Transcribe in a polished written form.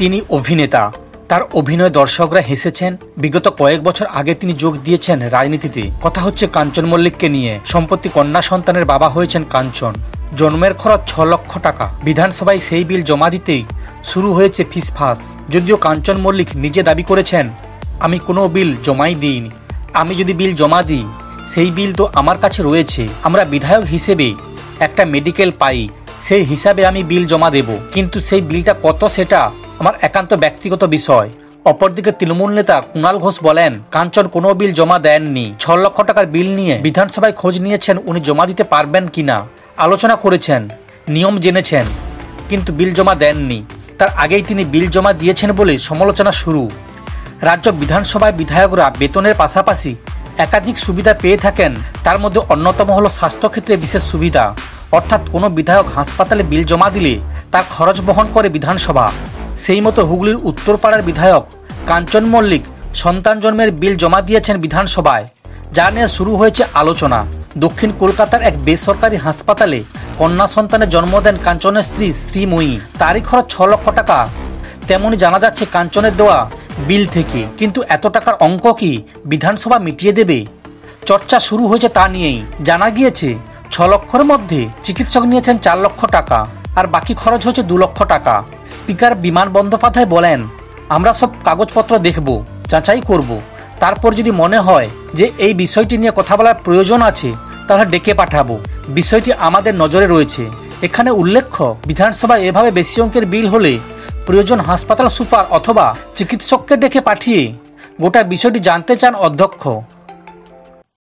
তিনি অভিনেতা। তার অভিনয় দর্শকরা হেসেছেন। বিগত কয়েক বছর আগে তিনি যোগ দিয়েছেন রাজনীতিতে। কথা হচ্ছে কাঞ্চন মল্লিককে নিয়ে। সম্প্রতি কন্যা সন্তানের বাবা হয়েছেন কাঞ্চন। জন্মের খরচ 6 লক্ষ টাকা। বিধানসভায় সেই বিল জমা দিতেই শুরু হয়েছে ফিসফাস। যদিও কাঞ্চন মল্লিক নিজে দাবি করেছেন, আমি কোনো বিল জমাই দিইনি। আমি যদি বিল জমা দিই, সেই বিল তো আমার কাছে রয়েছে। আমরা বিধায়ক হিসেবে একটা মেডিকেল পাই, সেই হিসাবে আমি বিল জমা দেব। কিন্তু সেই বিলটা কত সেটা আমার একান্ত ব্যক্তিগত বিষয়। অপরদিকে তৃণমূল নেতা কুণাল ঘোষ বলেন, কাঞ্চন কোনো বিল জমা দেননি। 6 লক্ষ টাকার বিল নিয়ে বিধানসভায় খোঁজ নিয়েছেন উনি জমা দিতে পারবেন কিনা, আলোচনা করেছেন, নিয়ম জেনেছেন, কিন্তু বিল জমা দেননি। তার আগেই তিনি বিল জমা দিয়েছেন বলে সমালোচনা শুরু। রাজ্য বিধানসভায় বিধায়করা বেতনের পাশাপাশি একাধিক সুবিধা পেয়ে থাকেন। তার মধ্যে অন্যতম হল স্বাস্থ্যক্ষেত্রে বিশেষ সুবিধা। অর্থাৎ কোনো বিধায়ক হাসপাতালে বিল জমা দিলে তার খরচ বহন করে বিধানসভা। সেই মতো হুগলির উত্তরপাড়ার বিধায়ক কাঞ্চন মল্লিক সন্তান জন্মের বিল জমা দিয়েছেন বিধানসভায়, যা নিয়ে শুরু হয়েছে আলোচনা। দক্ষিণ কলকাতার এক বেসরকারি হাসপাতালে কন্যা সন্তানের জন্ম দেন কাঞ্চনের স্ত্রী শ্রীময়ী। তারই খরচ 6 লক্ষ টাকা। তেমনই জানা যাচ্ছে কাঞ্চনের দেওয়া বিল থেকে। কিন্তু এত টাকার অঙ্ক কি বিধানসভা মিটিয়ে দেবে? চর্চা শুরু হয়েছে তা নিয়েই। জানা গিয়েছে 6 লক্ষের মধ্যে চিকিৎসক নিয়েছেন 4 লক্ষ টাকা, আর বাকি খরচ হয়েছে 2 লক্ষ টাকা। স্পিকার বিমান বন্দ্যোপাধ্যায় বলেন, আমরা সব কাগজপত্র দেখব, যাচাই করব, তারপর যদি মনে হয় যে এই বিষয়টি নিয়ে কথা বলার প্রয়োজন আছে তাহলে ডেকে পাঠাবো। বিষয়টি আমাদের নজরে রয়েছে। এখানে উল্লেখ্য, বিধানসভায় এভাবে বেশি অঙ্কের বিল হলে প্রয়োজন হাসপাতাল সুপার অথবা চিকিৎসককে ডেকে পাঠিয়ে গোটা বিষয়টি জানতে চান অধ্যক্ষ।